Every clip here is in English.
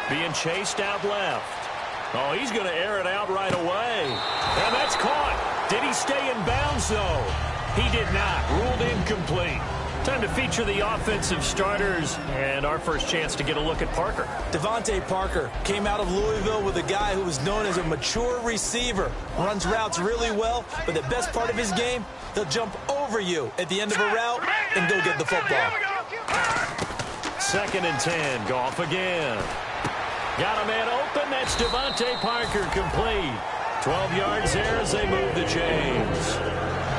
Being chased out left. Oh, he's going to air it out right away. And that's caught. Did he stay in bounds, though? He did not. Ruled incomplete. Time to feature the offensive starters and our first chance to get a look at Parker. Devontae Parker came out of Louisville with a guy who was known as a mature receiver. Runs routes really well, but the best part of his game, he'll jump over you at the end of a route and go get the football. 2nd and 10. Goff again. Got a man open. That's Devontae Parker complete. 12 yards there as they move the chains.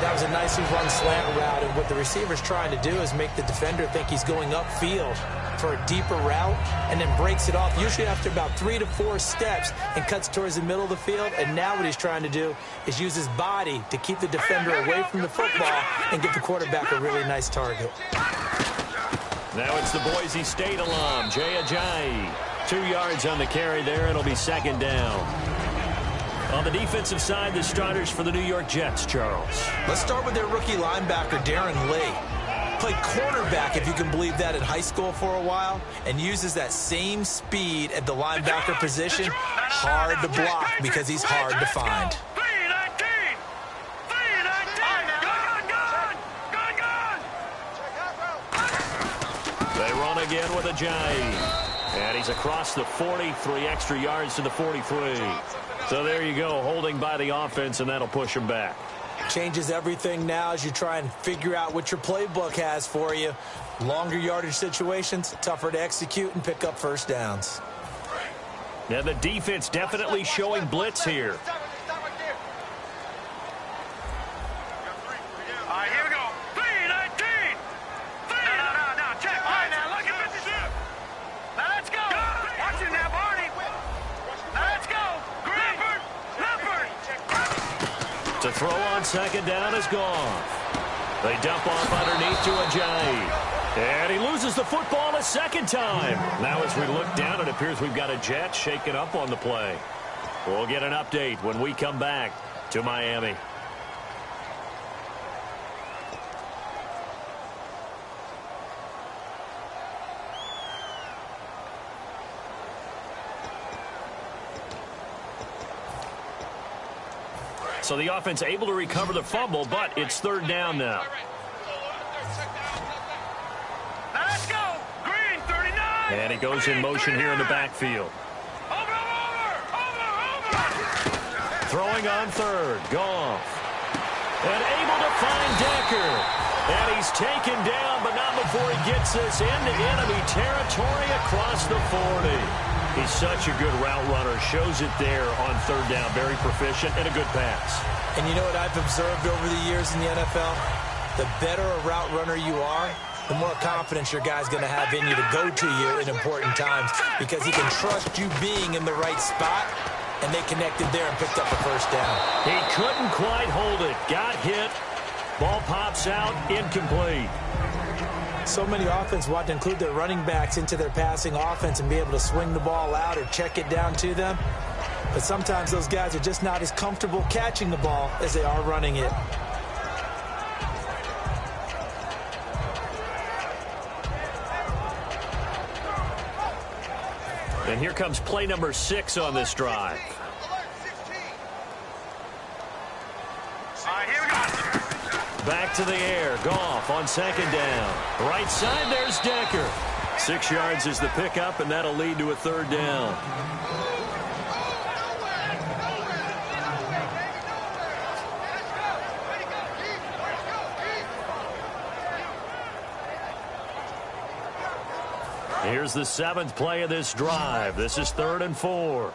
That was a nicely run slant route, and what the receiver's trying to do is make the defender think he's going upfield for a deeper route and then breaks it off, usually after about 3 to 4 steps, and cuts towards the middle of the field. And now what he's trying to do is use his body to keep the defender away from the football and give the quarterback a really nice target. Now it's the Boise State alum, Jay Ajayi. 2 yards on the carry there. It'll be 2nd down. On the defensive side, the starters for the New York Jets, Charles. Let's start with their rookie linebacker, Darren Lee. Played cornerback, if you can believe that, in high school for a while, and uses that same speed at the linebacker position. Hard to block because he's hard to find. They run again with Ajayi. And he's across the 40, 3 extra yards to the 43. So there you go, holding by the offense, and that'll push him back. Changes everything now as you try and figure out what your playbook has for you. Longer yardage situations, tougher to execute and pick up first downs. Now the defense definitely showing blitz here. To throw on 2nd down is Goff. They dump off underneath to Ajayi. And he loses the football a 2nd time. Now as we look down, it appears we've got a Jet shaking up on the play. We'll get an update when we come back to Miami. So the offense able to recover the fumble, but it's 3rd down now. Let's go! Green, 39! And he goes in motion here in the backfield. Over! Throwing on 3rd. Goff. And able to find Decker. And he's taken down, but not before he gets this into enemy territory across the 40. He's such a good route runner. Shows it there on 3rd down. Very proficient and a good pass. And you know what I've observed over the years in the NFL? The better a route runner you are, the more confidence your guy's going to have in you to go to you in important times because he can trust you being in the right spot, and they connected there and picked up a first down. He couldn't quite hold it. Got hit. Ball pops out. Incomplete. So many offenses want to include their running backs into their passing offense and be able to swing the ball out or check it down to them. But sometimes those guys are just not as comfortable catching the ball as they are running it. And here comes play number 6 on this drive. Back to the air. Goff on 2nd down. Right side, there's Decker. 6 yards is the pickup, and that'll lead to a 3rd down. Here's the 7th play of this drive. This is 3rd and 4.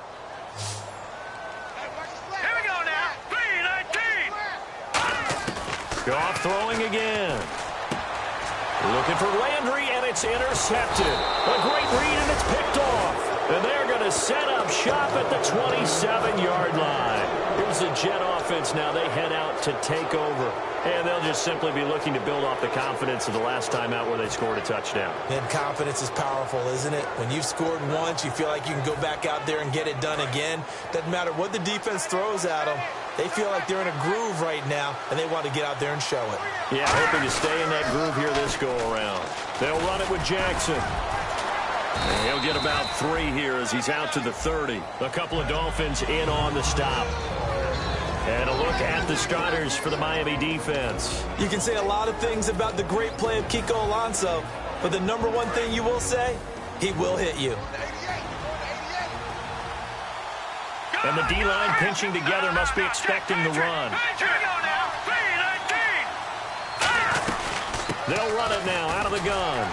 Goff throwing again. Looking for Landry, and it's intercepted. A great read, and it's picked off. And they're going to set up shop at the 27-yard line. Here's the Jet offense now. They head out to take over. And they'll just simply be looking to build off the confidence of the last time out where they scored a touchdown. And confidence is powerful, isn't it? When you've scored once, you feel like you can go back out there and get it done again. Doesn't matter what the defense throws at them. They feel like they're in a groove right now, and they want to get out there and show it. Yeah, hoping to stay in that groove here this go-around. They'll run it with Jackson. And he'll get about 3 here as he's out to the 30. A couple of Dolphins in on the stop. And a look at the starters for the Miami defense. You can say a lot of things about the great play of Kiko Alonso, but the number one thing you will say, he will hit you. And the D-line pinching together must be expecting the run. They'll run it now out of the gun.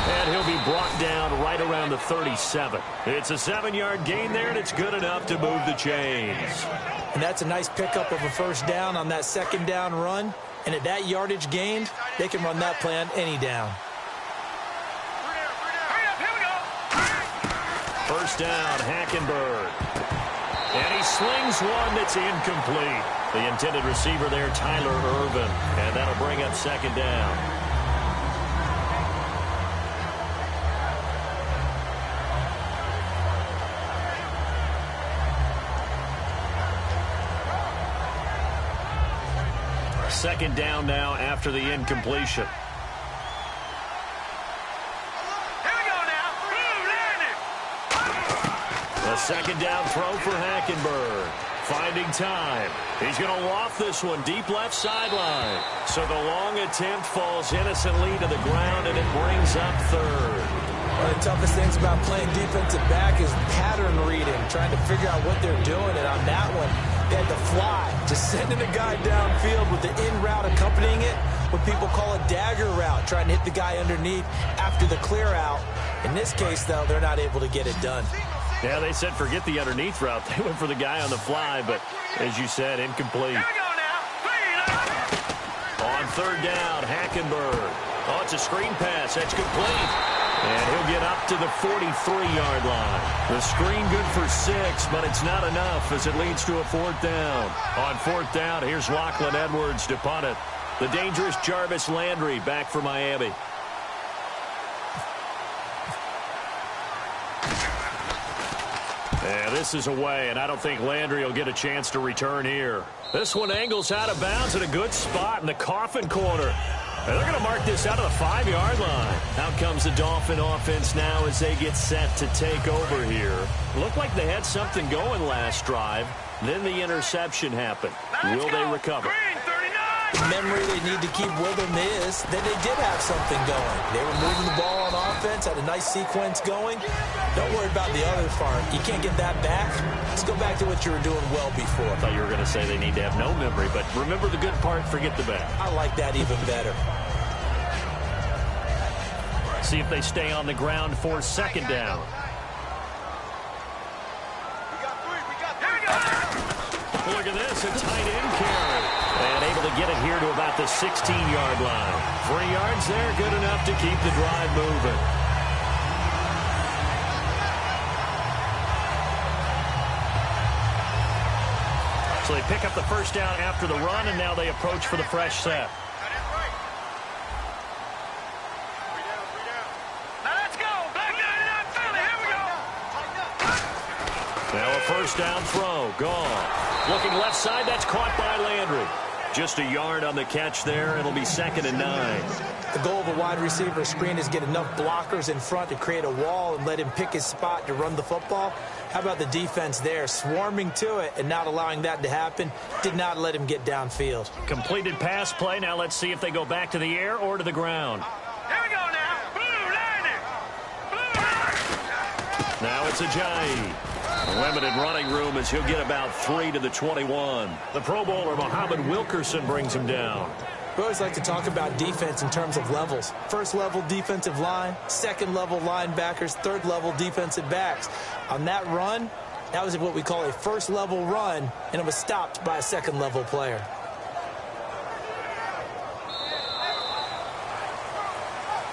And he'll be brought down right around the 37. It's a 7-yard gain there, and it's good enough to move the chains. And that's a nice pickup of a first down on that second down run. And at that yardage gained, they can run that play on any down. First down, Hackenberg. And he slings one that's incomplete. The intended receiver there, Tyler Irvin. And that'll bring up second down. Second down now after the incompletion. A second down throw for Hackenberg. Finding time. He's going to loft this one deep left sideline. So the long attempt falls innocently to the ground, and it brings up third. One of the toughest things about playing defensive back is pattern reading, trying to figure out what they're doing. And on that one, they had to fly, just sending a guy downfield with the in route accompanying it, what people call a dagger route, trying to hit the guy underneath after the clear out. In this case, though, they're not able to get it done. Yeah, they said forget the underneath route. They went for the guy on the fly, but as you said, incomplete. On third down, Hackenberg. Oh, it's a screen pass. That's complete. And he'll get up to the 43-yard line. The screen good for 6, but it's not enough as it leads to a fourth down. On fourth down, here's Lachlan Edwards to punt it. The dangerous Jarvis Landry back for Miami. And this is away, and I don't think Landry will get a chance to return here. This one angles out of bounds at a good spot in the coffin corner. And they're going to mark this out of the 5-yard line. Out comes the Dolphin offense now as they get set to take over here. Looked like they had something going last drive. Then the interception happened. Will they recover? The memory they need to keep with them is that they did have something going. They were moving the ball on offense, had a nice sequence going. Don't worry about the other part. You can't get that back. Let's go back to what you were doing well before. I thought you were going to say they need to have no memory, but remember the good part, forget the bad. I like that even better. See if they stay on the ground for second down. Look at this, a tight end carry. And able to get it here to about the 16-yard line. 3 yards there, good enough to keep the drive moving. So they pick up the first down after the run, and now they approach for the fresh set. Now a first down throw, gone. Looking left side, that's caught by Landry. Just a yard on the catch there. It'll be second and 9. The goal of a wide receiver screen is get enough blockers in front to create a wall and let him pick his spot to run the football. How about the defense there, swarming to it and not allowing that to happen? Did not let him get downfield. Completed pass play. Now let's see if they go back to the air or to the ground. Here we go now. Blue landing. Blue. Now it's Ajayi. Limited running room as he'll get about 3 to the 21. The Pro Bowler Muhammad Wilkerson brings him down. We always like to talk about defense in terms of levels. First level defensive line, second level linebackers, third level defensive backs. On that run, that was what we call a first level run, and it was stopped by a second level player.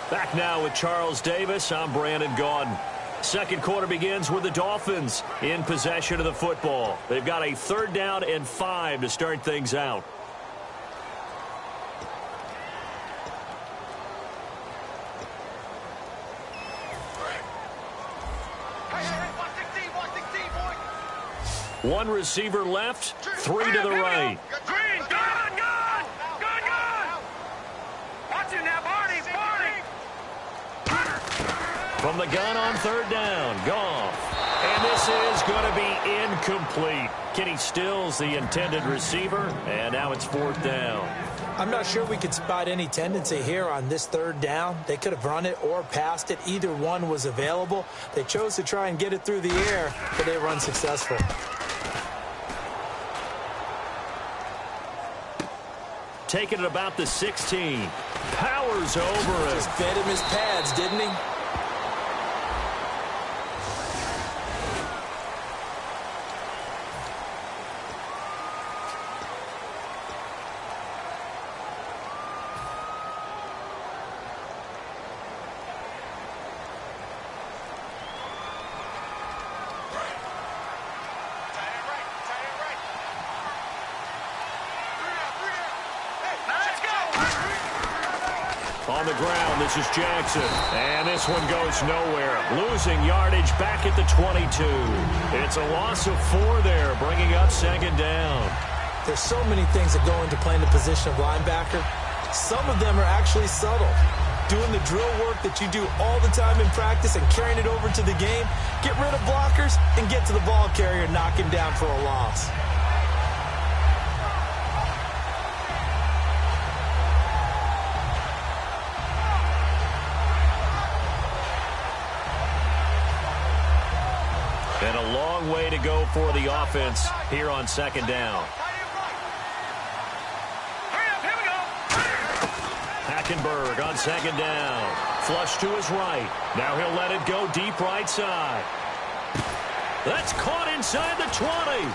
Back now with Charles Davis. I'm Brandon Gaudin. Second quarter begins with the Dolphins in possession of the football. They've got a third down and 5 to start things out. One receiver left, 3 to the right. Green, gone, gone, gone, gone. Watch it now, Barney, Barney. From the gun on third down, Goff. And this is going to be incomplete. Kenny Stills, the intended receiver, and now it's fourth down. I'm not sure we could spot any tendency here on this third down. They could have run it or passed it. Either one was available. They chose to try and get it through the air, but they were unsuccessful. Taking it about the 16. Powers over it. Just fed him his pads, didn't he? On the ground, this is Jackson. And this one goes nowhere. Losing yardage back at the 22. It's a loss of 4 there, bringing up second down. There's so many things that go into playing the position of linebacker. Some of them are actually subtle. Doing the drill work that you do all the time in practice and carrying it over to the game. Get rid of blockers and get to the ball carrier and knock him down for a loss. And a long way to go for the offense here on second down. Hackenberg on second down. Flush to his right. Now he'll let it go deep right side. That's caught inside the 20.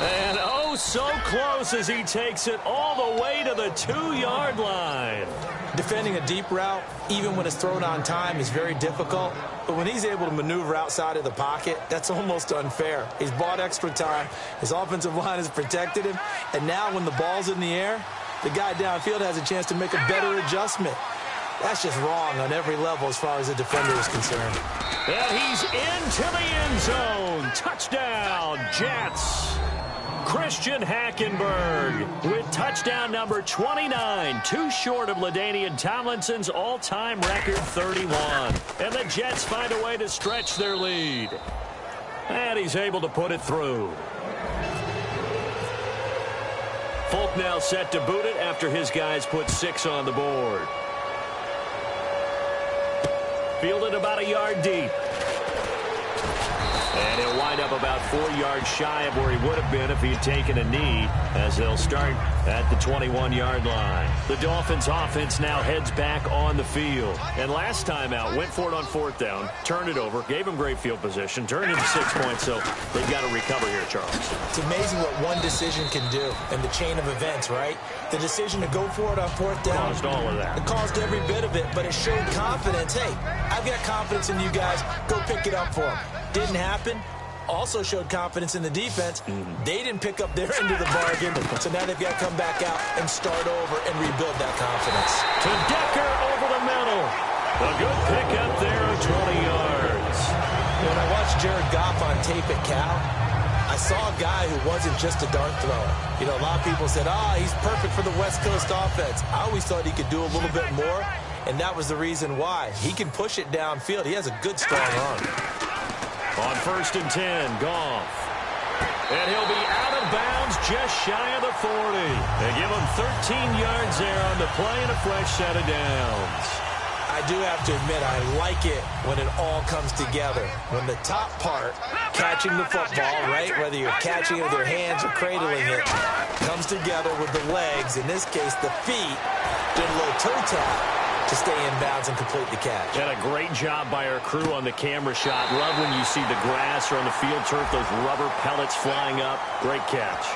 And oh, so close as he takes it all the way to the 2-yard line. Defending a deep route, even when it's thrown on time, is very difficult. But when he's able to maneuver outside of the pocket, that's almost unfair. He's bought extra time. His offensive line has protected him. And now when the ball's in the air, the guy downfield has a chance to make a better adjustment. That's just wrong on every level as far as the defender is concerned. And he's into the end zone. Touchdown, Jets. Christian Hackenberg with touchdown number 29, too short of LaDainian Tomlinson's all-time record 31. And the Jets find a way to stretch their lead. And he's able to put it through. Folk now set to boot it after his guys put 6 on the board. Fielded about a yard deep. And he'll wind up about 4 yards shy of where he would have been if he had taken a knee, as they'll start at the 21-yard line. The Dolphins' offense now heads back on the field. And last time out, went for it on fourth down, turned it over, gave him great field position, turned it into 6 points, so they've got to recover here, Charles. It's amazing what one decision can do in the chain of events, right? The decision to go for it on fourth down. Caused all of that. It caused every bit of it, but it showed confidence. Hey, I've got confidence in you guys. Go pick it up for them. Didn't happen. Also showed confidence in the defense. They didn't pick up their end of the bargain, so now they've got to come back out and start over and rebuild that confidence. To Decker over the middle. A good pickup there of 20 yards. When I watched Jared Goff on tape at Cal, I saw a guy who wasn't just a dart thrower. You know, a lot of people said, he's perfect for the West Coast offense. I always thought he could do a little bit more, and that was the reason why. He can push it downfield. He has a good, strong arm. On 1st and 10, Goff. And he'll be out of bounds just shy of the 40. They give him 13 yards there on the play and a fresh set of downs. I do have to admit, I like it when it all comes together. When the top part, catching the football, right, whether you're catching it with your hands or cradling it, comes together with the legs, in this case the feet, did a little toe tap to stay in bounds and complete the catch. And a great job by our crew on the camera shot. Love when you see the grass or on the field turf, those rubber pellets flying up. Great catch.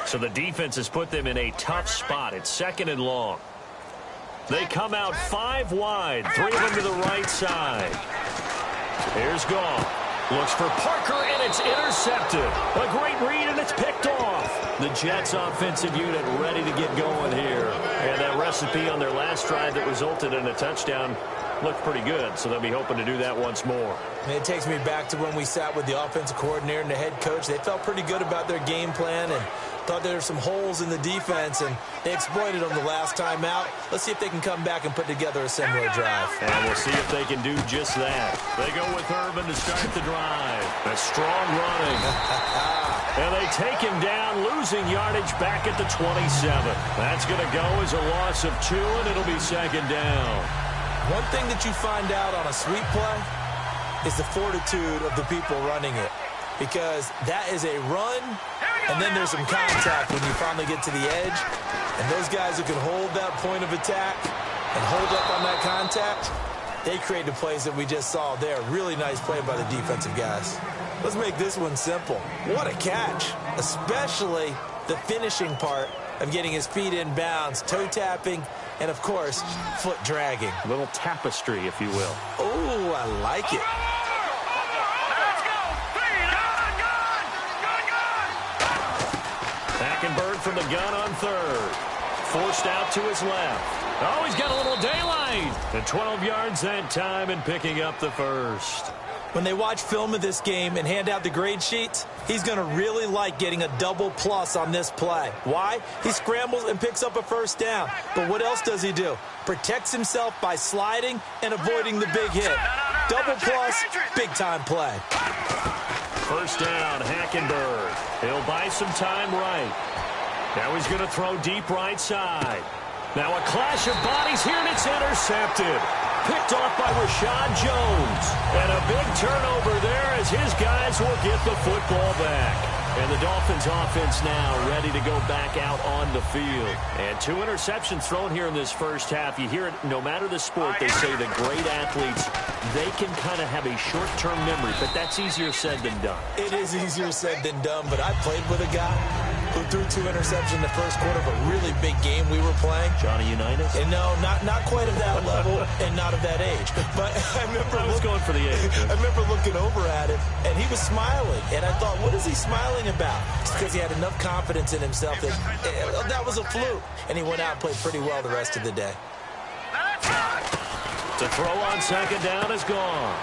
So the defense has put them in a tough spot. It's 2nd and long. They come out 5 wide, 3 of them to the right side. Here's Goff. Looks for Parker, and it's intercepted. A great read, and it's picked off. The Jets offensive unit ready to get going here. And that recipe on their last drive that resulted in a touchdown looked pretty good, so they'll be hoping to do that once more. And it takes me back to when we sat with the offensive coordinator and the head coach. They felt pretty good about their game plan and thought there were some holes in the defense, and they exploited them the last time out. Let's see if they can come back and put together a similar drive. And we'll see if they can do just that. They go with Urban to start the drive. A strong running. And they take him down, losing yardage back at the 27. That's going to go as a loss of 2, and it'll be second down. One thing that you find out on a sweep play is the fortitude of the people running it, because that is a run, and then there's some contact when you finally get to the edge. And those guys who can hold that point of attack and hold up on that contact, they create the plays that we just saw there. Really nice play by the defensive guys. Let's make this one simple. What a catch, especially the finishing part of getting his feet in bounds, toe tapping, and, of course, foot dragging. A little tapestry, if you will. Oh, I like it. Let's go. Hackenberg from the gun on third. Forced out to his left. Oh, he's got a little daylight. And 12 yards that time and picking up the first. When they watch film of this game and hand out the grade sheets, he's going to really like getting a double plus on this play. Why? He scrambles and picks up a first down. But what else does he do? Protects himself by sliding and avoiding the big hit. Double plus, big-time play. First down, Hackenberg. He'll buy some time right. Now he's going to throw deep right side. Now a clash of bodies here, and it's intercepted. Picked off by Rashad Jones. And a big turnover there as his guys will get the football back. And the Dolphins offense now ready to go back out on the field. And 2 interceptions thrown here in this first half. You hear it, no matter the sport, they say that great athletes, they can kind of have a short-term memory, but that's easier said than done. It is easier said than done, but I played with a guy who threw 2 interceptions in the first quarter of a really big game we were playing. Johnny Unitas? And no, not quite of that level and not of that age. But I remember I was going for the age. I remember looking over at him, and he was smiling. And I thought, what is he smiling about? It's because he had enough confidence in himself that that was a fluke. And he went out and played pretty well the rest of the day. To throw on second down is gone.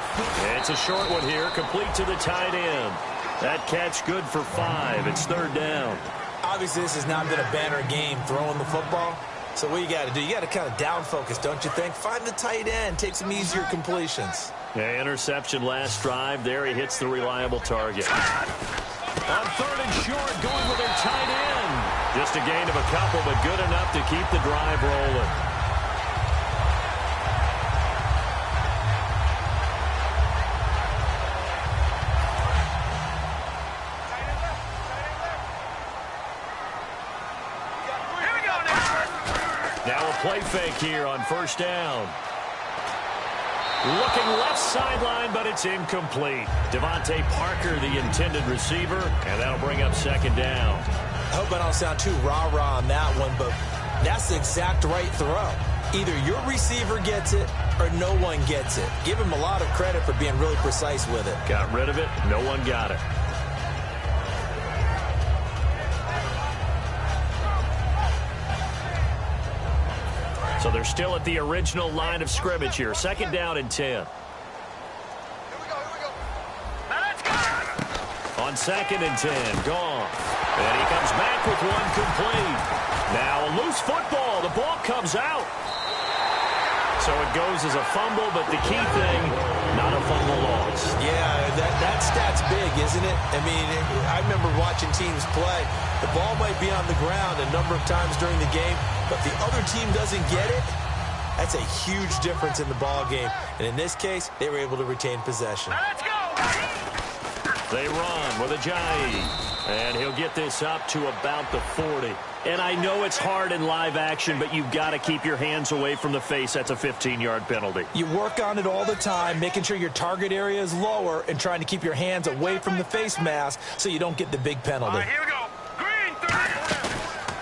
It's a short one here, complete to the tight end. That catch good for 5. It's third down. Obviously, this has not been a banner game throwing the football. So what you got to do, you got to kind of down focus, don't you think? Find the tight end, take some easier completions. Yeah, interception last drive. There he hits the reliable target. On third and short, going with their tight end. Just a gain of a couple, but good enough to keep the drive rolling. Now a play fake here on first down. Looking left sideline, but it's incomplete. Devontae Parker, the intended receiver, and that'll bring up second down. I hope I don't sound too rah-rah on that one, but that's the exact right throw. Either your receiver gets it or no one gets it. Give him a lot of credit for being really precise with it. Got rid of it. No one got it. So they're still at the original line of scrimmage here. Second down and 10. On second and 10, gone. And he comes back with one complete. Now a loose football. The ball comes out. So it goes as a fumble, but the key thing, not a fumble loss. Yeah, that stat's big, isn't it? I mean, I remember watching teams play. The ball might be on the ground a number of times during the game, but the other team doesn't get it. That's a huge difference in the ball game. And in this case, they were able to retain possession. Let's go. They run with Ajayi, and he'll get this up to about the 40. And I know it's hard in live action, but you've got to keep your hands away from the face. That's a 15-yard penalty. You work on it all the time, making sure your target area is lower and trying to keep your hands away from the face mask so you don't get the big penalty. All right, here we go. Green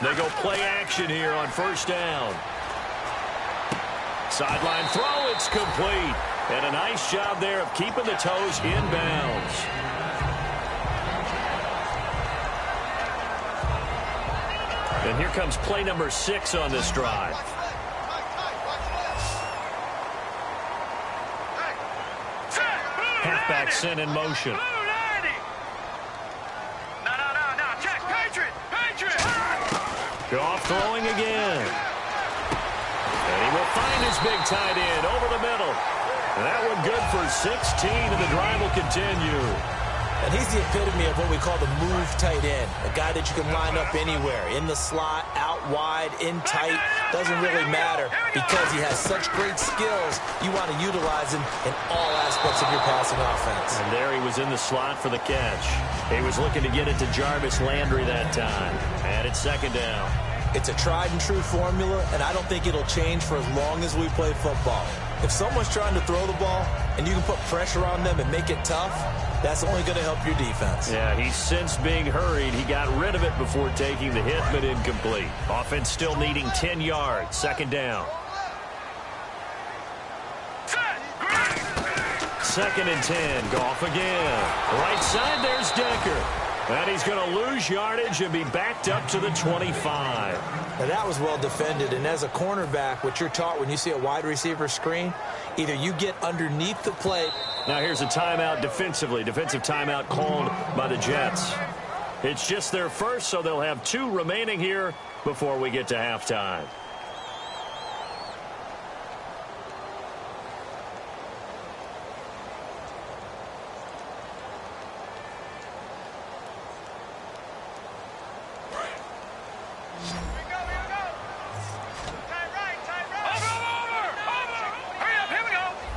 3. They go play action here on first down. Sideline throw, it's complete. And a nice job there of keeping the toes in bounds. And here comes play number 6 on this drive. Halfback sent in motion. No, check. Patriot. Goff throwing again. And he will find his big tight end over the middle. And that one good for 16, and the drive will continue. And he's the epitome of what we call the move tight end, a guy that you can line up anywhere, in the slot, out wide, in tight, doesn't really matter because he has such great skills. You want to utilize him in all aspects of your passing offense. And there he was in the slot for the catch. He was looking to get it to Jarvis Landry that time. And it's second down. It's a tried and true formula, and I don't think it'll change for as long as we play football. If someone's trying to throw the ball and you can put pressure on them and make it tough, that's only going to help your defense. Yeah, he's since being hurried. He got rid of it before taking the hit, but incomplete. Offense still needing 10 yards. Second down. Second and 10. Goff again. Right side, there's Decker. And he's going to lose yardage and be backed up to the 25. Now that was well defended, and as a cornerback, what you're taught when you see a wide receiver screen, either you get underneath the plate. Now here's a timeout defensively. Defensive timeout called by the Jets. It's just their first, so they'll have 2 remaining here before we get to halftime.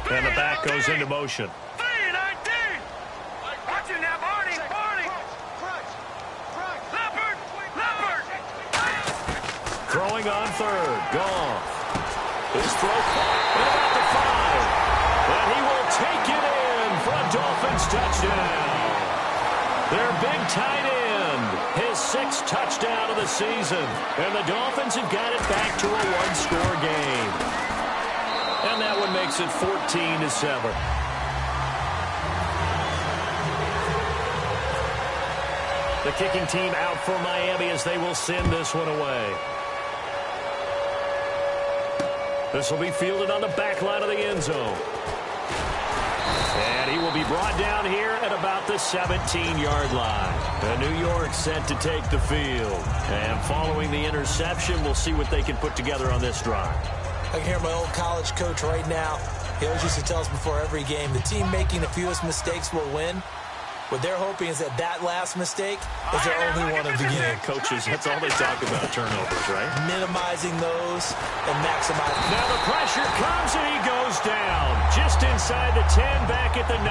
And the back goes into motion. 3-19. Watch it now, Barney. Leopard. Throwing on third. Goff. His throw caught at about the 5. And he will take it in for a Dolphins touchdown. Their big tight end. His 6th touchdown of the season. And the Dolphins have got it back to a 1-score game. And that one makes it 14-7. The kicking team out for Miami as they will send this one away. This will be fielded on the back line of the end zone. And he will be brought down here at about the 17-yard line. And New York set to take the field. And following the interception, we'll see what they can put together on this drive. I can hear my old college coach right now. He always used to tell us before every game, the team making the fewest mistakes will win. What they're hoping is that last mistake is their only one of the game. Coaches, that's all they talk about, turnovers, right? Minimizing those and maximizing. Now the pressure comes and he goes down. Just inside the 10, back at the 9.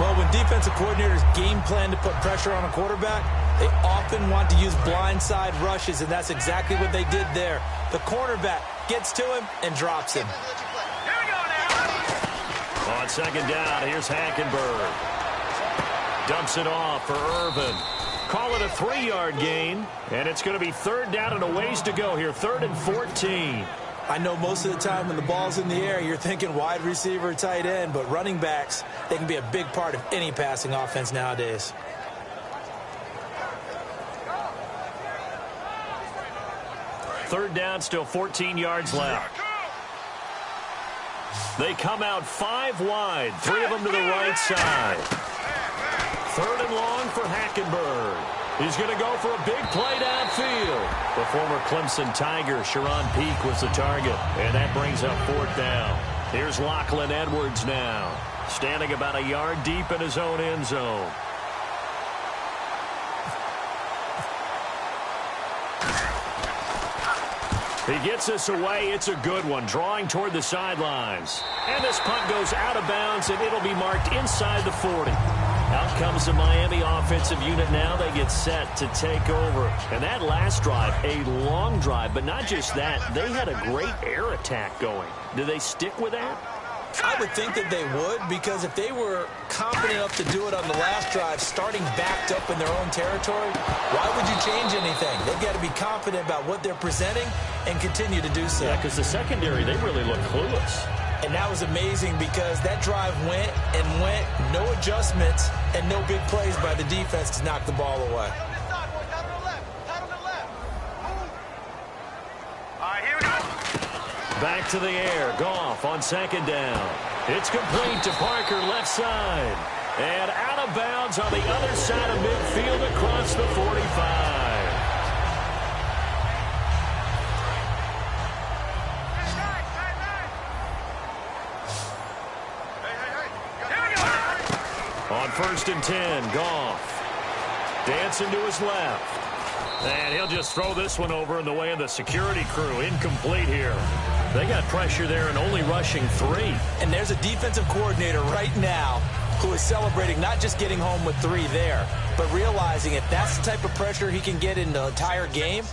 Well, when defensive coordinators game plan to put pressure on a quarterback, they often want to use blindside rushes, and that's exactly what they did there. The cornerback gets to him and drops him. Here we go now. On second down, here's Hackenberg. Dumps it off for Irvin. Call it a 3-yard gain, and it's going to be third down and a ways to go here, 3rd and 14. I know most of the time when the ball's in the air, you're thinking wide receiver, tight end, but running backs, they can be a big part of any passing offense nowadays. Third down, still 14 yards left. They come out 5 wide, 3 of them to the right side. 3rd and long for Hackenberg. He's going to go for a big play downfield. The former Clemson Tiger, Sharon Peake, was the target, and that brings up 4th down. Here's Lachlan Edwards now, standing about a yard deep in his own end zone. He gets this away. It's a good one, drawing toward the sidelines. And this punt goes out of bounds, and it'll be marked inside the 40. Out comes the Miami offensive unit now. They get set to take over. And that last drive, a long drive, but not just that. They had a great air attack going. Do they stick with that? I would think that they would, because if they were confident enough to do it on the last drive, starting backed up in their own territory, why would you change anything? They've got to be confident about what they're presenting and continue to do so. Yeah, because the secondary, they really look clueless. And that was amazing because that drive went and went, no adjustments and no big plays by the defense to knock the ball away. Back to the air. Goff on second down. It's complete to Parker, left side. And out of bounds on the other side of midfield across the 45. On 1st and 10, Goff dancing to his left. And he'll just throw this one over in the way of the security crew. Incomplete here. They got pressure there and only rushing 3. And there's a defensive coordinator right now who is celebrating not just getting home with 3 there, but realizing if that's the type of pressure he can get in the entire game,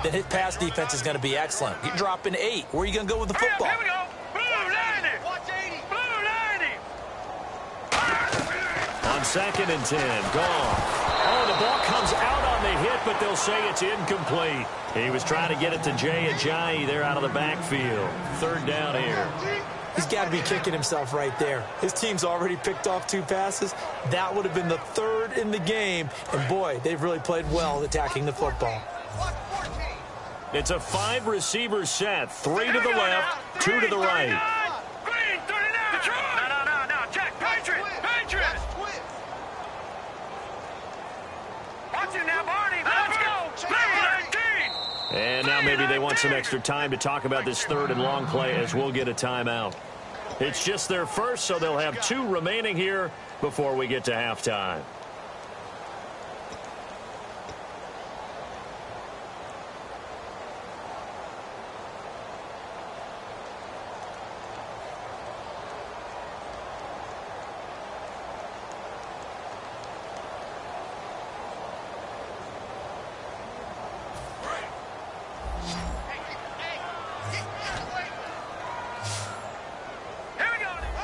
then his pass defense is going to be excellent. You're dropping 8. Where are you going to go with the football? Here we go. Blue 90. Watch 80. Blue 90. On 2nd and 10, Goff. Oh, the ball comes out on the hit, but they'll say it's incomplete. He was trying to get it to Jay Ajayi there out of the backfield. 3rd down here. He's got to be kicking himself right there. His team's already picked off 2 passes. That would have been the 3rd in the game. And, boy, they've really played well attacking the football. It's a 5-receiver set. 3 to the left, 2 to the right. Green 39. Detroit. No. Jack, Patriot. Watch it now, Barney. Let's go. Blue 19. And now maybe they want some extra time to talk about this 3rd and long play as we'll get a timeout. It's just their first, so they'll have 2 remaining here before we get to halftime.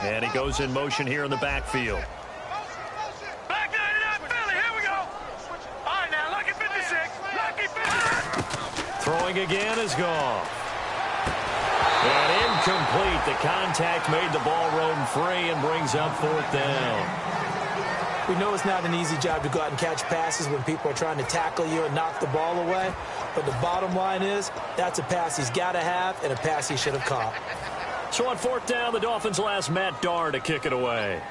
And he goes in motion here in the backfield. Back 99, Philly. Here we go. All right, now, lucky 56. Lucky 56. Throwing again is Goff. And incomplete. The contact made the ball roam free and brings up 4th down. We know it's not an easy job to go out and catch passes when people are trying to tackle you and knock the ball away. But the bottom line is that's a pass he's got to have and a pass he should have caught. So on 4th down, the Dolphins will ask Matt Darr to kick it away.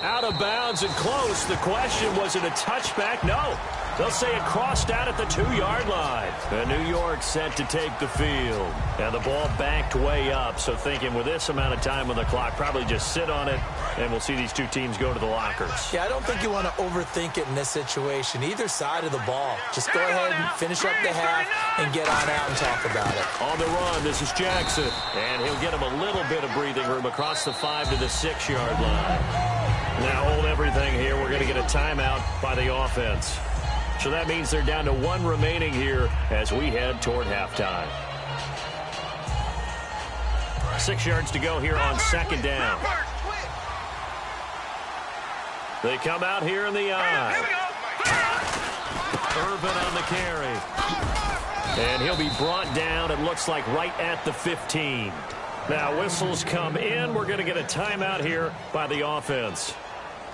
Out of bounds and close. The question, was it a touchback? No. They'll say it crossed out at the 2-yard line. And New York set to take the field. And the ball backed way up. So thinking with this amount of time on the clock, probably just sit on it, and we'll see these 2 teams go to the lockers. Yeah, I don't think you want to overthink it in this situation. Either side of the ball. Just go ahead and finish up the half and get on out and talk about it. On the run, this is Jackson. And he'll get him a little bit of breathing room across the 5 to the 6-yard line. Now hold everything here. We're going to get a timeout by the offense. So that means they're down to 1 remaining here as we head toward halftime. 6 yards to go here on 2nd down. They come out here in the eye. Irvin on the carry. And he'll be brought down, it looks like, right at the 15. Now whistles come in. We're going to get a timeout here by the offense.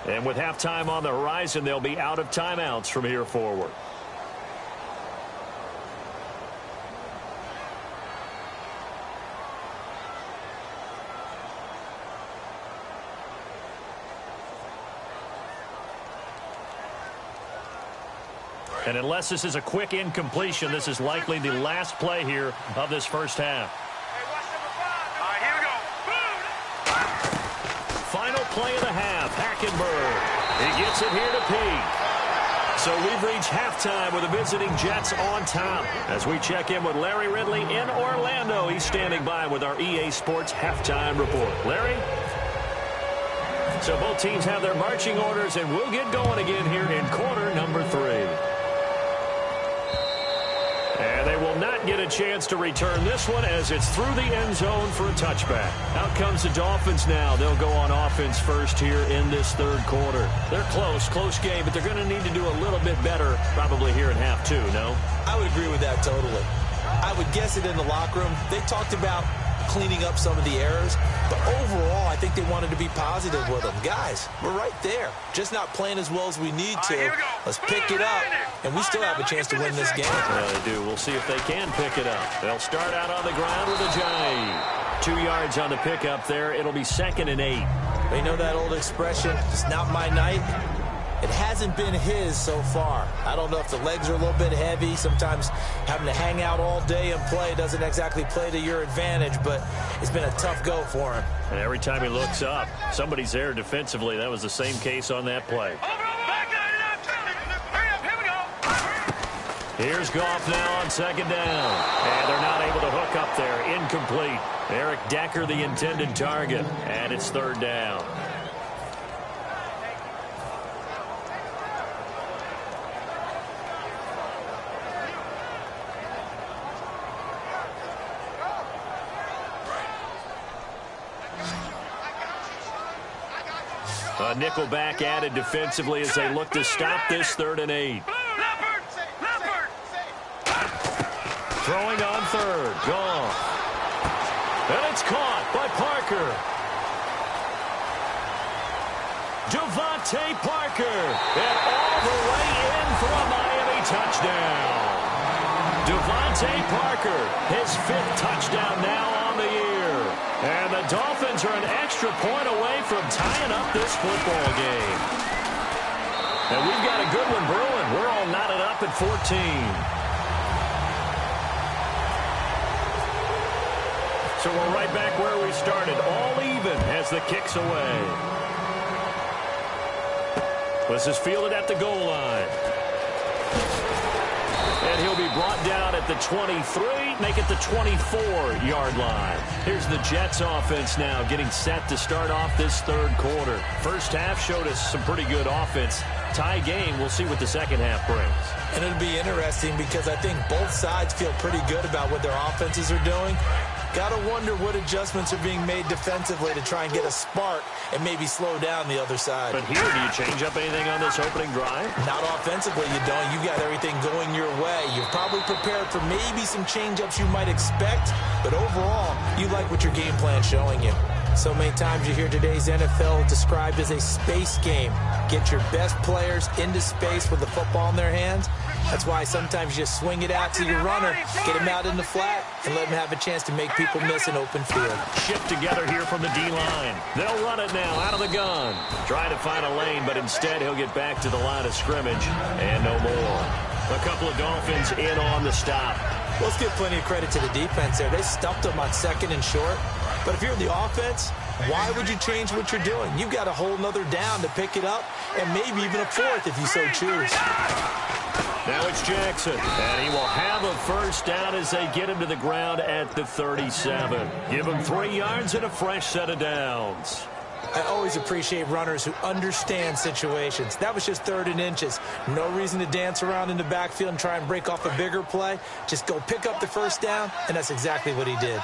And with halftime on the horizon, they'll be out of timeouts from here forward. And unless this is a quick incompletion, this is likely the last play here of this first half. All right, here we go. Final play of the half, Hackenberg. He gets it here to Peak. So we've reached halftime with the visiting Jets on top. As we check in with Larry Ridley in Orlando, he's standing by with our EA Sports halftime report. Larry? So both teams have their marching orders, and we'll get going again here in quarter number 3. And they will not get a chance to return this one as it's through the end zone for a touchback. Out comes the Dolphins now. They'll go on offense first here in this third quarter. They're close game, but they're going to need to do a little bit better probably here in half two, no? I would agree with that totally. I would guess it in the locker room. They talked about cleaning up some of the errors, but overall, I think they wanted to be positive with them. Guys, we're right there. Just not playing as well as we need to. Let's pick it up, and we still have a chance to win this game. Yeah, they do. We'll see if they can pick it up. They'll start out on the ground with a jive. 2 yards on the pickup there. It'll be 2nd and 8. They know that old expression, it's not my night. It hasn't been his so far. I don't know if the legs are a little bit heavy. Sometimes having to hang out all day and play doesn't exactly play to your advantage, but it's been a tough go for him. And every time he looks up, somebody's there defensively. That was the same case on that play. Here's Goff now on 2nd down. And they're not able to hook up there. Incomplete. Eric Decker, the intended target. And it's 3rd down. A nickelback added defensively as they look to stop this 3rd and 8. Throwing on 3rd. Goff. And it's caught by Parker. Devontae Parker. And all the way in for a Miami touchdown. Devontae Parker, his 5th touchdown now on the year. And the Dolphins are an extra point away from tying up this football game. And we've got a good one brewing. We're all knotted up at 14. So we're right back where we started, all even as the kick's away. This is fielded at the goal line. And he'll be brought down at the 23, make it the 24-yard line. Here's the Jets offense now getting set to start off this 3rd quarter. First half showed us some pretty good offense. Tie game, we'll see what the second half brings. And it'll be interesting because I think both sides feel pretty good about what their offenses are doing. Got to wonder what adjustments are being made defensively to try and get a spark and maybe slow down the other side. But here, do you change up anything on this opening drive? Not offensively, you don't. You got everything going your way. You're probably prepared for maybe some change-ups you might expect, but overall, you like what your game plan's showing you. So many times you hear today's NFL described as a space game. Get your best players into space with the football in their hands. That's why sometimes you just swing it out to your runner, get him out in the flat, and let him have a chance to make people miss an open field. Shift together here from the D-line. They'll run it now out of the gun. Try to find a lane, but instead he'll get back to the line of scrimmage, and no more. A couple of Dolphins in on the stop. Let's give plenty of credit to the defense there. They stuffed them on 2nd and short. But if you're the offense, why would you change what you're doing? You've got a whole nother down to pick it up, and maybe even a 4th if you so choose. Now it's Jackson, and he will have a first down as they get him to the ground at the 37. Give him 3 yards and a fresh set of downs. I always appreciate runners who understand situations. That was just 3rd and inches. No reason to dance around in the backfield and try and break off a bigger play. Just go pick up the first down, and that's exactly what he did.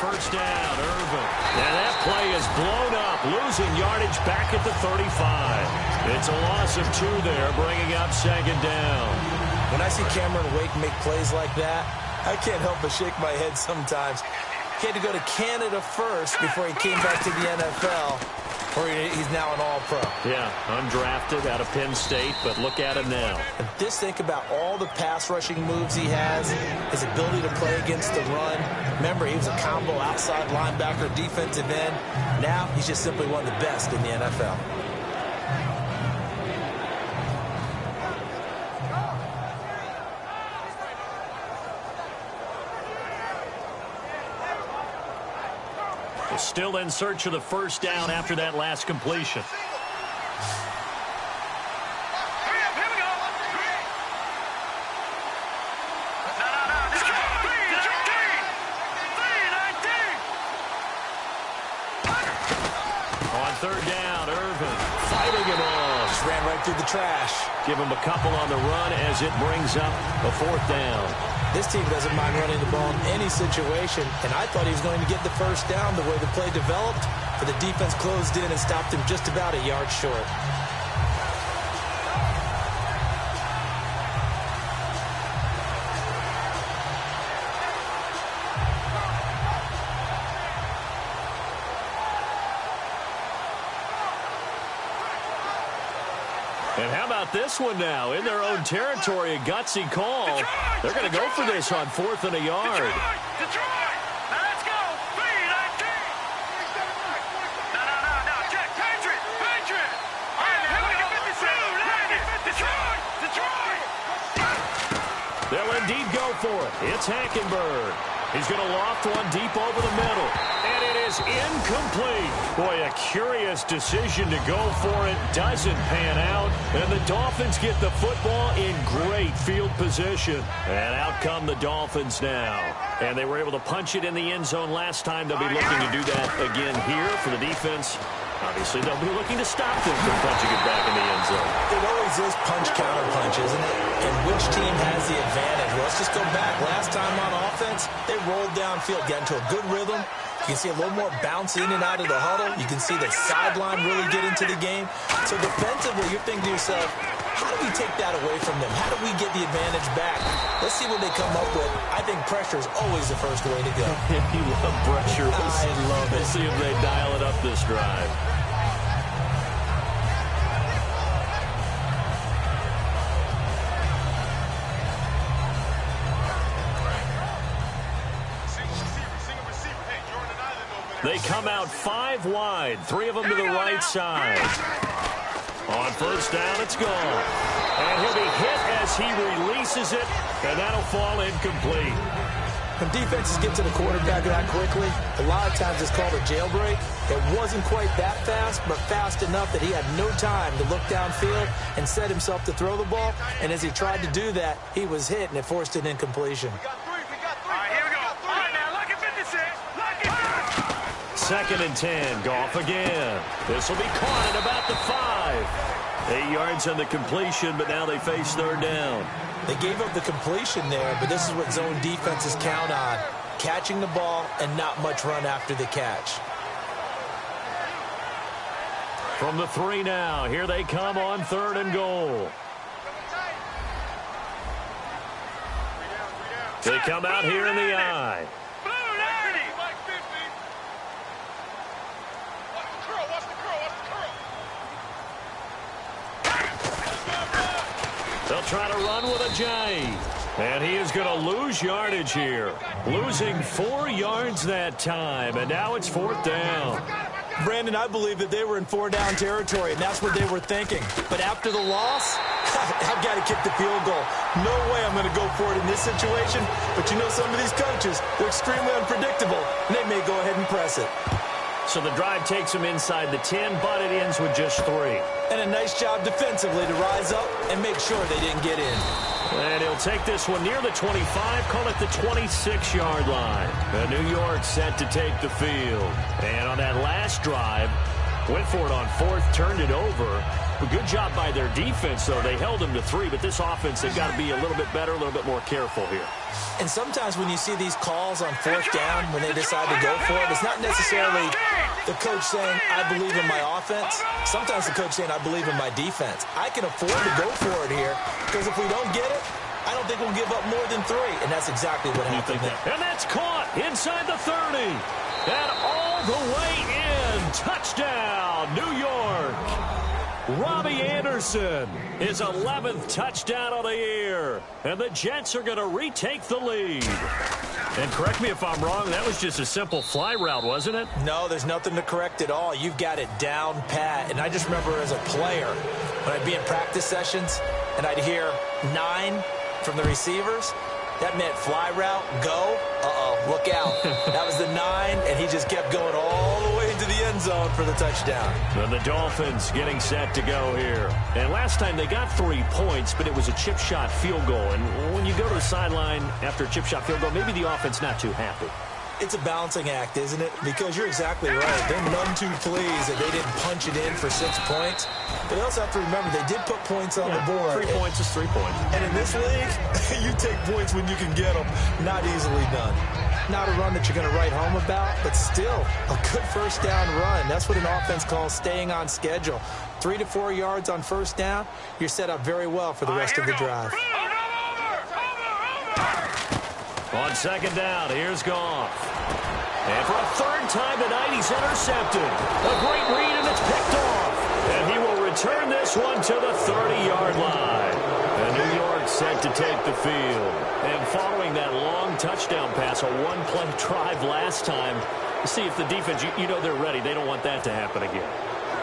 First down, Irvin. And that play is blown up, losing yardage back at the 35. It's a loss of 2 there, bringing up 2nd down. When I see Cameron Wake make plays like that, I can't help but shake my head sometimes. He had to go to Canada first before he came back to the NFL, where he's now an All-Pro. Yeah, undrafted out of Penn State, but look at him now. And just think about all the pass rushing moves he has, his ability to play against the run. Remember, he was a combo outside linebacker, defensive end. Now he's just simply one of the best in the NFL. Still in search of the first down after that last completion. On 3rd down, Irvin fighting him off. Just ran right through the trash. Give him a couple on the run as it brings up a 4th down. This team doesn't mind running the ball in any situation, and I thought he was going to get the first down the way the play developed, but the defense closed in and stopped him just about a yard short. And how about this one now? In their own territory, a gutsy call. They're going to go for this on 4th and a yard. Detroit! Now let's go! B-19! No, check! Patriot! All right, now look at 57! Detroit! They'll indeed go for it. It's Hackenberg. He's going to loft one deep over the middle. And it is incomplete. Boy, a curious decision to go for it. Doesn't pan out. And the Dolphins get the football in great field position. And out come the Dolphins now. And they were able to punch it in the end zone last time. They'll be looking to do that again here for the defense. Obviously, they'll be looking to stop them from punching it back in the end zone. It always is punch-counter-punch, isn't it? And which team has the advantage? Well, let's just go back. Last time on offense, they rolled downfield, got into a good rhythm. You can see a little more bounce in and out of the huddle. You can see the sideline really get into the game. So defensively, you're thinking to yourself, how do we take that away from them? How do we get the advantage back? Let's see what they come up with. I think pressure is always the first way to go. You love pressure. I love it. We'll see if they dial it up this drive. They come out 5 wide, 3 of them to the right side. On 1st down, it's gone. And he'll be hit as he releases it, and that'll fall incomplete. When defenses get to the quarterback that quickly, a lot of times it's called a jailbreak. It wasn't quite that fast, but fast enough that he had no time to look downfield and set himself to throw the ball. And as he tried to do that, he was hit, and it forced an incompletion. We got 3. All right, here we go. All right, now, lucky 56. Lucky 56. 2nd and 10, Goff again. This will be caught at about the 5. 8 yards on the completion, but now they face 3rd down. They gave up the completion there, but this is what zone defenses count on. Catching the ball and not much run after the catch. From the 3 now, here they come on 3rd and goal. They come out here in the eye. They'll try to run with a J. And he is going to lose yardage here. Losing 4 yards that time. And now it's 4th down. Brandon, I believe that they were in 4-down territory, and that's what they were thinking. But after the loss, I've got to kick the field goal. No way I'm going to go for it in this situation. But you know, some of these coaches, they're extremely unpredictable, and they may go ahead and press it. So the drive takes them inside the 10, but it ends with just 3. And a nice job defensively to rise up and make sure they didn't get in. And he'll take this one near the 25, call it the 26-yard line. And New York set to take the field. And on that last drive, went for it on 4th, turned it over. A good job by their defense, though. They held them to 3, but this offense, they've got to be a little bit better, a little bit more careful here. And sometimes when you see these calls on 4th down, when they decide to go for it, it's not necessarily the coach saying, I believe in my offense. Sometimes the coach saying, I believe in my defense. I can afford to go for it here, because if we don't get it, I don't think we'll give up more than 3. And that's exactly what happened there. And that's caught inside the 30. And all the way in. Touchdown, New York. Robbie Anderson, his 11th touchdown of the year. And the Jets are going to retake the lead. And correct me if I'm wrong, that was just a simple fly route, wasn't it? No, there's nothing to correct at all. You've got it down pat. And I just remember as a player, when I'd be in practice sessions and I'd hear 9 from the receivers, that meant fly route, go. Look out. That was the 9, and he just kept going all the way to the end zone for the touchdown. And the Dolphins getting set to go here. And last time they got 3 points, but it was a chip shot field goal. And when you go to the sideline after a chip shot field goal, maybe the offense not too happy. It's a balancing act, isn't it? Because you're exactly right. They're none too pleased that they didn't punch it in for 6 points. But they also have to remember they did put points on the board. 3 points is 3 points. And in this league, you take points when you can get them. Not easily done. Not a run that you're going to write home about, but still a good first down run. That's what an offense calls staying on schedule. 3 to 4 yards on first down, you're set up very well for the rest of the drive. On second down, here's Goff. And for a third time tonight, he's intercepted. A great read, and it's picked off. And he will return this one to the 30-yard line. And New York set to take the field. And following that long touchdown pass, a one-play drive last time, see if the defense, you know they're ready. They don't want that to happen again.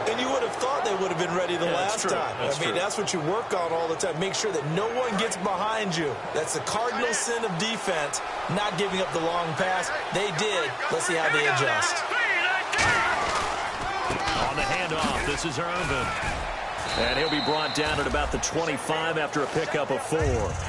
And you would have thought they would have been ready the last time. That's what you work on all the time. Make sure that no one gets behind you. That's the cardinal sin of defense, not giving up the long pass. They did. Let's see how they adjust. On the handoff, this is Irvin. And he'll be brought down at about the 25 after a pickup of 4.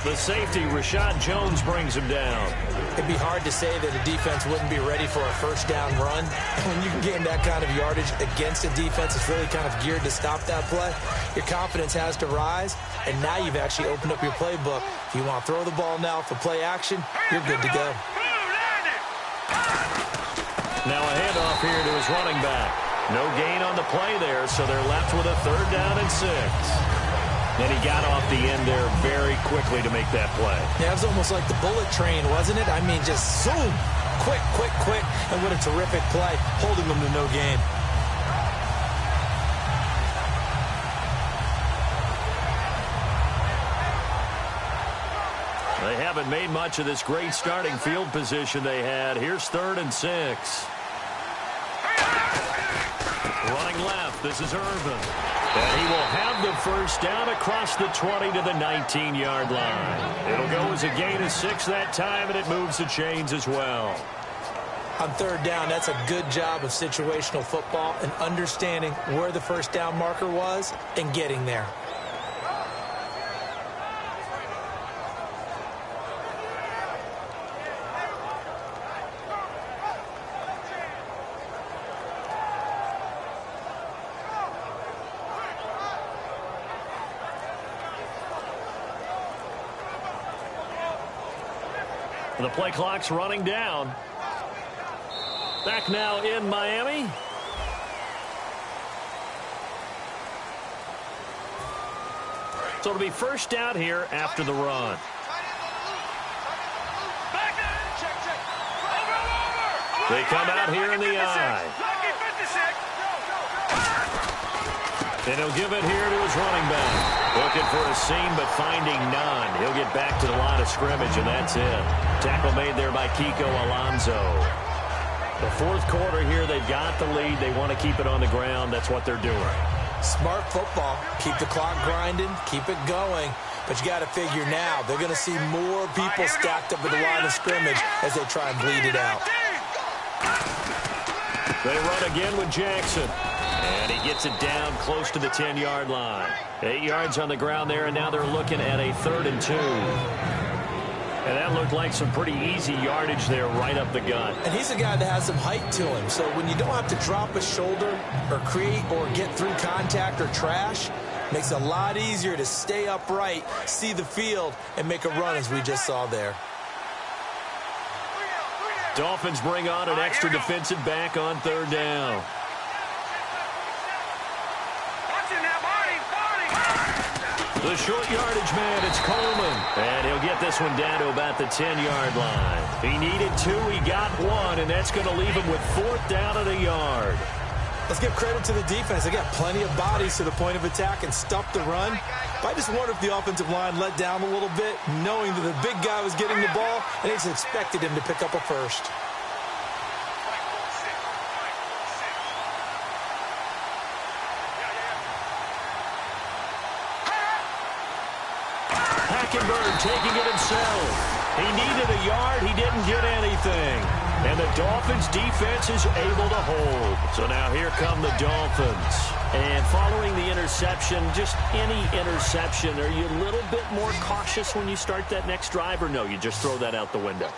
The safety, Rashad Jones, brings him down. It'd be hard to say that a defense wouldn't be ready for a first down run. When you can gain that kind of yardage against a defense, it's really kind of geared to stop that play. Your confidence has to rise, and now you've actually opened up your playbook. If you want to throw the ball now for play action, you're good to go. Now a handoff here to his running back. No gain on the play there, so they're left with a 3rd down and 6. And he got off the end there very quickly to make that play. Yeah, it was almost like the bullet train, wasn't it? I mean, just zoom, quick, quick, quick. And what a terrific play, holding them to no gain. They haven't made much of this great starting field position they had. Here's 3rd and 6. Running left, this is Irvin. And he will have the first down across the 20 to the 19-yard line. It'll go as a gain of 6 that time, and it moves the chains as well. On 3rd down, that's a good job of situational football and understanding where the first down marker was and getting there. The play clock's running down. Back now in Miami. So it'll be first down here after the run. They come out here in the I. And he'll give it here to his running back. Looking for a seam, but finding none. He'll get back to the line of scrimmage, and that's it. Tackle made there by Kiko Alonso. The 4th quarter here, they've got the lead. They want to keep it on the ground. That's what they're doing. Smart football. Keep the clock grinding. Keep it going. But you got to figure now, they're going to see more people stacked up at the line of scrimmage as they try and bleed it out. They run again with Jackson. And he gets it down close to the 10-yard line. 8 yards on the ground there, and now they're looking at a 3rd and 2. And that looked like some pretty easy yardage there right up the gut. And he's a guy that has some height to him. So when you don't have to drop a shoulder or create or get through contact or trash, makes it a lot easier to stay upright, see the field, and make a run as we just saw there. Dolphins bring on an extra defensive back on 3rd down. The short yardage man, it's Coleman. And he'll get this one down to about the 10-yard line. He needed 2, he got 1, and that's going to leave him with 4th down at a yard. Let's give credit to the defense. They got plenty of bodies to the point of attack and stuffed the run. But I just wonder if the offensive line let down a little bit, knowing that the big guy was getting the ball, and they just expected him to pick up a first. Hackenberg taking it himself. He needed a yard. He didn't get anything. And the Dolphins' defense is able to hold. So now here come the Dolphins. And following the interception, just any interception, are you a little bit more cautious when you start that next drive, or no, you just throw that out the window?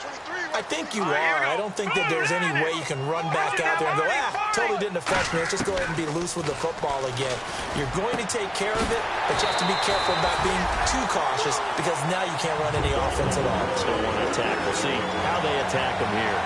I think you are. I don't think that there's any way you can run back out there and go, totally didn't affect me. Let's just go ahead and be loose with the football again. You're going to take care of it, but you have to be careful about being too cautious because now you can't run any offense at all. Still want to attack. We'll see how they attack him here.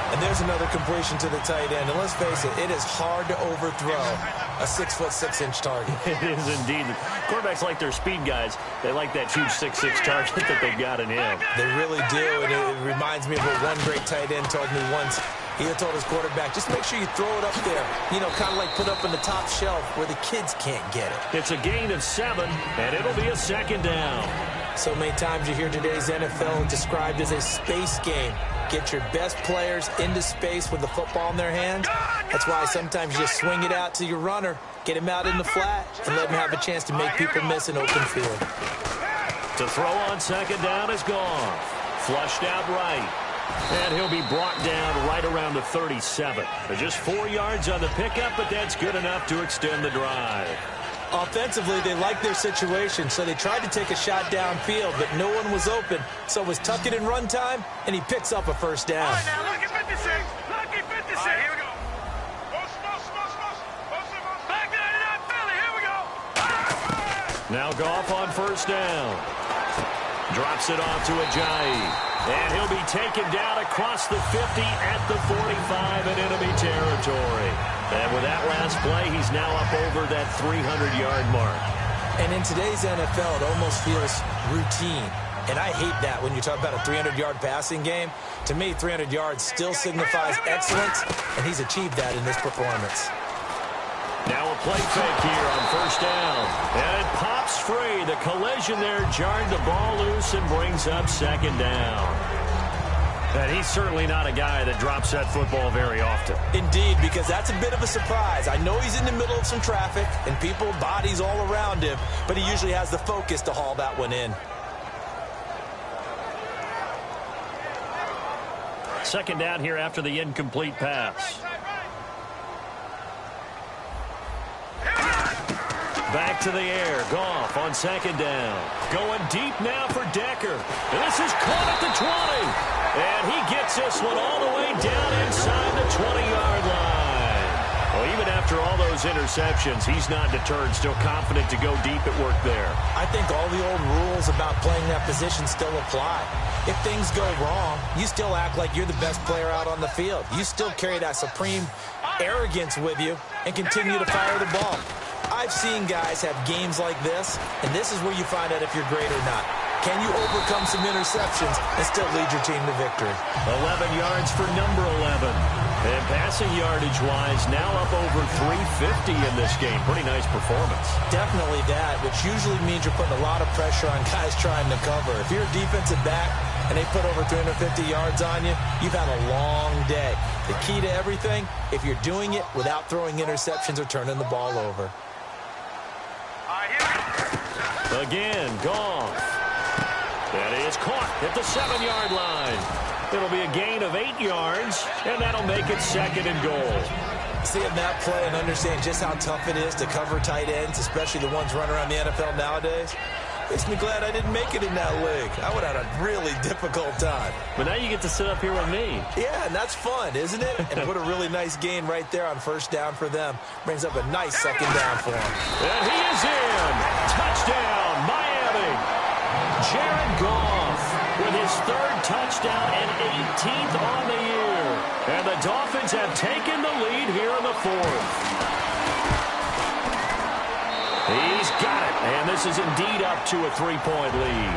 And there's another completion to the tight end. And let's face it, it is hard to overthrow a 6'6" target. It is indeed. Quarterbacks like their speed guys. They like that huge 6'6" target that they've got in him. They really do. And it reminds me of what one great tight end told me once. He had told his quarterback, just make sure you throw it up there. You know, kind of like put up in the top shelf where the kids can't get it. It's a gain of 7, and it'll be a second down. So many times you hear today's NFL described as a space game. Get your best players into space with the football in their hands. That's why sometimes you just swing it out to your runner, get him out in the flat, and let him have a chance to make people miss an open field. To throw on second down is gone. Flushed out right. And he'll be brought down right around the 37. They're just 4 yards on the pickup, but that's good enough to extend the drive. Offensively, they like their situation, so they tried to take a shot downfield, but no one was open. So it was tuck it in run time, and he picks up a first down. All right, now, lucky 56. Lucky 56. All right, here we go. Back to 99 Philly. Here we go. Now Goff on first down. Drops it off to Ajayi. And he'll be taken down across the 50 at the 45 in enemy territory. And with that last play, he's now up over that 300-yard mark. And in today's NFL, it almost feels routine. And I hate that when you talk about a 300-yard passing game. To me, 300 yards still signifies excellence, and he's achieved that in this performance. Now a play fake here on first down. And it pops free. The collision there jarred the ball loose and brings up second down. And he's certainly not a guy that drops that football very often. Indeed, because that's a bit of a surprise. I know he's in the middle of some traffic and people, bodies all around him, but he usually has the focus to haul that one in. Second down here after the incomplete pass. Back to the air. Goff on second down. Going deep now for Decker. And this is caught at the 20. And he gets this one all the way down inside the 20-yard line. Well, even after all those interceptions, he's not deterred, still confident to go deep at work there. I think all the old rules about playing that position still apply. If things go wrong, you still act like you're the best player out on the field. You still carry that supreme arrogance with you and continue to fire the ball. I've seen guys have games like this, and this is where you find out if you're great or not. Can you overcome some interceptions and still lead your team to victory? 11 yards for number 11. And passing yardage-wise, now up over 350 in this game. Pretty nice performance. Definitely that, which usually means you're putting a lot of pressure on guys trying to cover. If you're a defensive back and they put over 350 yards on you, you've had a long day. The key to everything, if you're doing it without throwing interceptions or turning the ball over. Again, Goff. That is caught at the 7-yard line. It'll be a gain of 8 yards, and that'll make it second and goal. Seeing that play and understand just how tough it is to cover tight ends, especially the ones running around the NFL nowadays, makes me glad I didn't make it in that league. I would have had a really difficult time. But now you get to sit up here with me. Yeah, and that's fun, isn't it? And put a really nice gain right there on first down for them. Brings up a nice second down for them. And he is in. Touchdown, Miami. Jared Goff with his 3rd touchdown and 18th on the year. And the Dolphins have taken the lead here in the 4th. He's got it, and this is indeed up to a 3-point lead.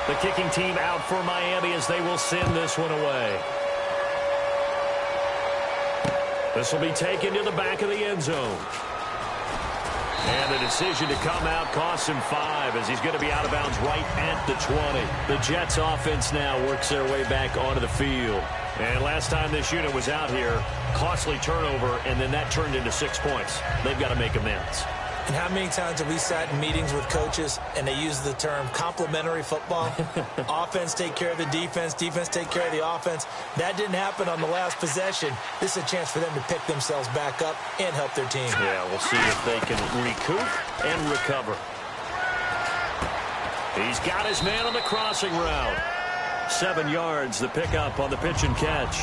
The kicking team out for Miami as they will send this one away. This will be taken to the back of the end zone. And the decision to come out costs him 5 as he's going to be out of bounds right at the 20. The Jets offense now works their way back onto the field. And last time this unit was out here, costly turnover, and then that turned into 6 points. They've got to make amends. And how many times have we sat in meetings with coaches and they use the term complementary football? Offense take care of the defense, defense take care of the offense. That didn't happen on the last possession. This is a chance for them to pick themselves back up and help their team. Yeah, we'll see if they can recoup and recover. He's got his man on the crossing route. 7 yards, the pickup on the pitch and catch.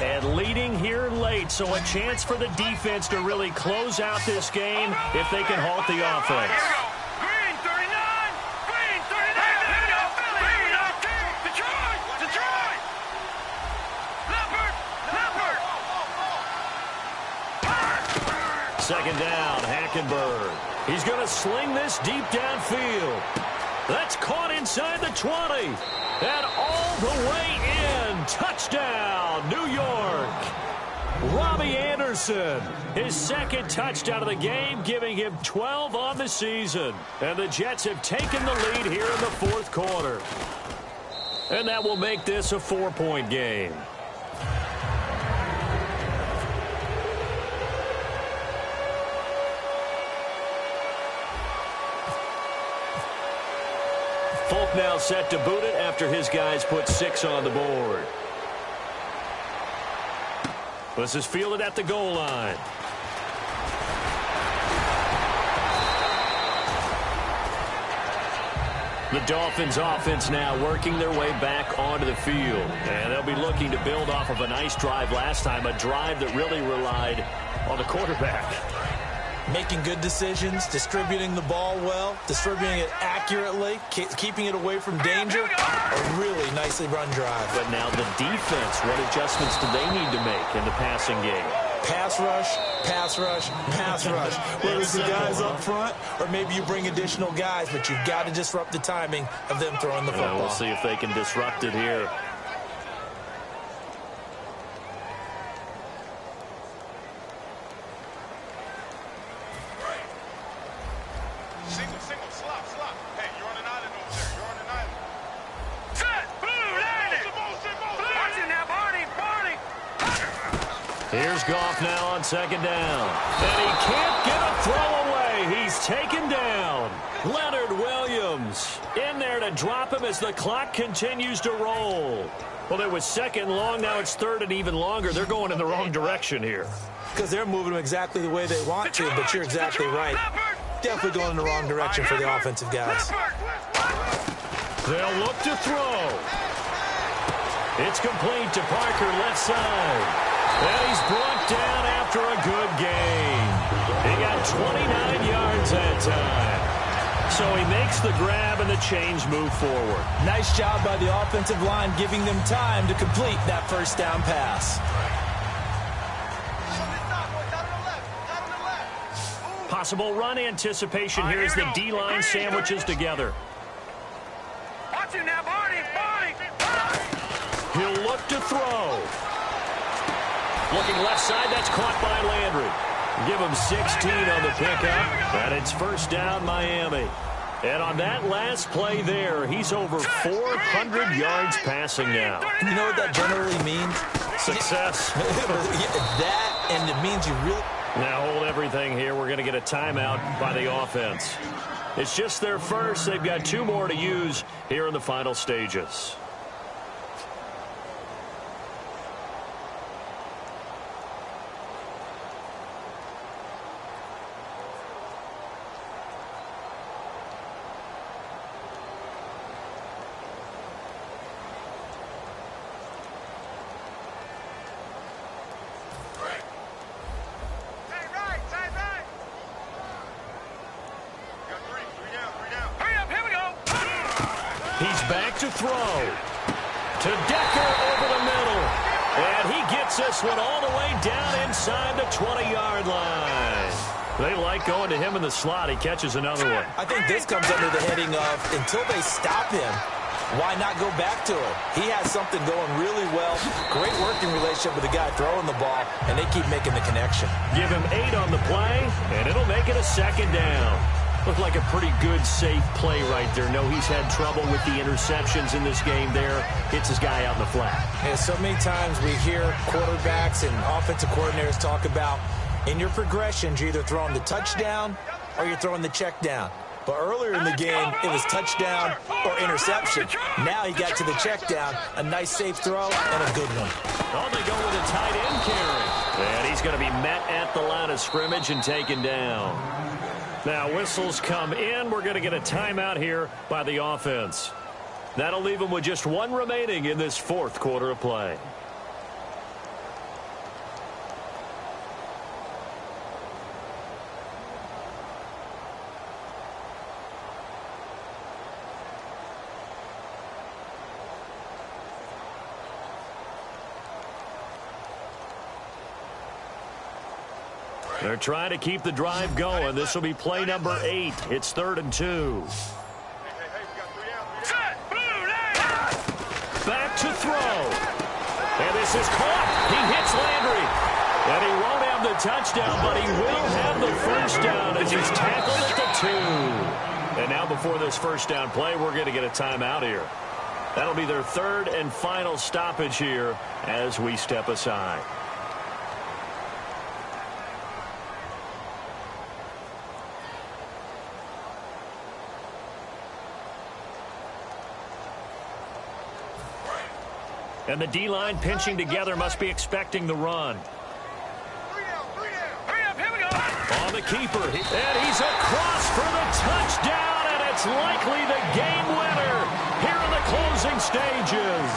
And leading here late, so a chance for the defense to really close out this game if they can halt the offense. Green 39! Green 39! Here we go! Green up! Detroit! Detroit! Leopard! Leopard! Second down, Hackenberg. He's going to sling this deep downfield. That's caught inside the 20. And all the way in. Touchdown, New York. Robbie Anderson, his second touchdown of the game, giving him 12 on the season. And the Jets have taken the lead here in the fourth quarter. And that will make this a 4-point game. Folk now set to boot it after his guys put 6 on the board. This is fielded at the goal line. The Dolphins offense now working their way back onto the field. And they'll be looking to build off of a nice drive last time, a drive that really relied on the quarterback. Making good decisions, distributing the ball well, distributing it accurately, keeping it away from danger. A really nicely run drive. But now the defense, what adjustments do they need to make in the passing game? Pass rush, pass rush, pass rush. Whether it's the guys up front or maybe you bring additional guys, but you've got to disrupt the timing of them throwing the football. We'll see if they can disrupt it here. Single, slop. Hey, you're on an island over there. You're on an island. Set! Blue, landed! Watching now, Barney! Here's Goff now on second down. And he can't get a throw away. He's taken down. Leonard Williams in there to drop him as the clock continues to roll. Well, it was second long. Now it's third and even longer. They're going in the wrong direction here. Because they're moving them exactly the way they want to, but you're exactly right. Definitely going in the wrong direction for the offensive guys. They'll look to throw. It's complete to Parker, left side. And he's brought down after a good game. He got 29 yards that time. So he makes the grab and the chains move forward. Nice job by the offensive line giving them time to complete that first down pass. Possible run anticipation here as the D-line sandwiches together. Watch him now, Barney! He'll look to throw. Looking left side, that's caught by Landry. Give him 16 on the pickup, and it's first down Miami. And on that last play there, he's over 400 yards passing now. You know what that generally means? Success. That, and it means you really... Now hold everything here. We're going to get a timeout by the offense. It's just their first. They've got 2 more to use here in the final stages. He's back to throw. To Decker over the middle. And he gets this one all the way down inside the 20-yard line. They like going to him in the slot. He catches another one. I think this comes under the heading of until they stop him, why not go back to him? He has something going really well. Great working relationship with the guy throwing the ball, and they keep making the connection. Give him 8 on the play, and it'll make it a second down. Looked like a pretty good, safe play right there. No, he's had trouble with the interceptions in this game there. Hits his guy out in the flat. And so many times we hear quarterbacks and offensive coordinators talk about in your progressions, you're either throwing the touchdown or you're throwing the check down. But earlier in the game, it was touchdown or interception. Now he got to the check down, a nice safe throw, and a good one. Oh, they go with a tight end carry. And he's going to be met at the line of scrimmage and taken down. Now whistles come in. We're going to get a timeout here by the offense. That'll leave them with just one remaining in this fourth quarter of play. They're trying to keep the drive going. This will be play number 8. It's 3rd and 2. Back to throw. And this is caught. He hits Landry. And he won't have the touchdown, but he will have the first down as he's tackled at the 2. And now before this first down play, we're going to get a timeout here. That'll be their 3rd and final stoppage here as we step aside. And the D-line pinching together must be expecting the run. Hurry up, here we go. On the keeper, and he's across for the touchdown, and it's likely the game winner here in the closing stages.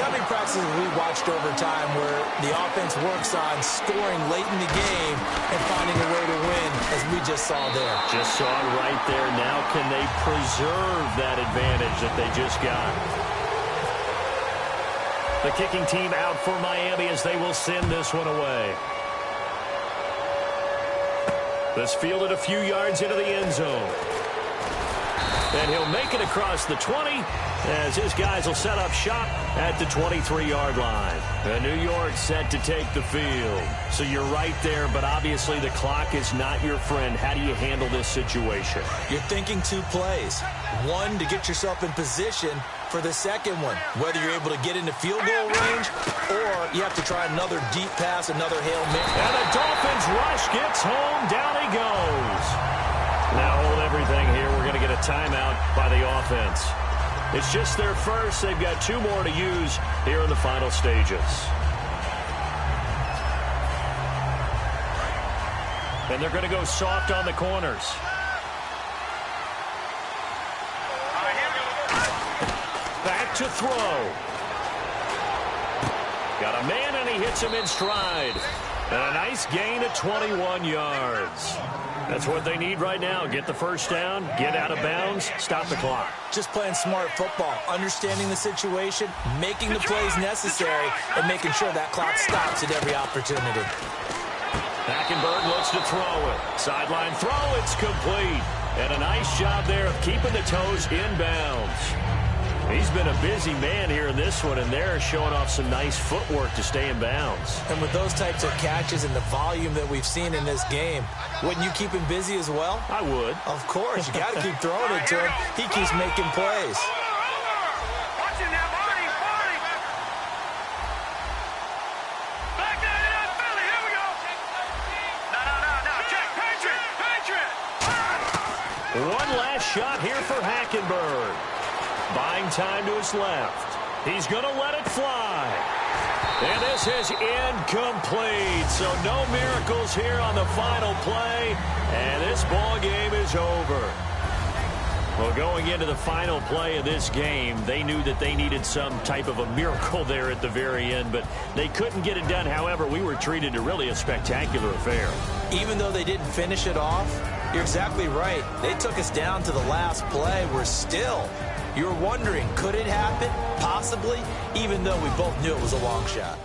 So many practices we watched over time where the offense works on scoring late in the game and finding a way to win, as we just saw there. Just saw it right there. Now can they preserve that advantage that they just got? The kicking team out for Miami as they will send this one away. This fielded a few yards into the end zone. And he'll make it across the 20 as his guys will set up shop at the 23-yard line. And New York set to take the field. So you're right there, but obviously the clock is not your friend. How do you handle this situation? You're thinking 2 plays. One, to get yourself in position for the second one, whether you're able to get into field goal range or you have to try another deep pass, another Hail Mary. And the Dolphins rush gets home. Down he goes. Now hold everything here. We're going to get a timeout by the offense. It's just their first. They've got 2 more to use here in the final stages. And they're going to go soft on the corners. Back to throw. Got a man, and he hits him in stride. And a nice gain of 21 yards. That's what they need right now. Get the first down, get out of bounds, stop the clock. Just playing smart football, understanding the situation, making the plays necessary, and making sure that clock stops at every opportunity. Hackenberg looks to throw it. Sideline throw, it's complete. And a nice job there of keeping the toes inbounds. He's been a busy man here in this one, and they're showing off some nice footwork to stay in bounds. And with those types of catches and the volume that we've seen in this game, wouldn't you keep him busy as well? I would. Of course. You got to keep throwing it to him. He keeps making plays. Watch it now, Barney. Back there, Philly. Here we go. No. Check. Patriot. One last shot here for Hackenberg. Buying time to his left. He's going to let it fly. And this is incomplete. So no miracles here on the final play. And this ball game is over. Well, going into the final play of this game, they knew that they needed some type of a miracle there at the very end, but they couldn't get it done. However, we were treated to really a spectacular affair. Even though they didn't finish it off, you're exactly right. They took us down to the last play. We're still... You're wondering, could it happen? Possibly, even though we both knew it was a long shot.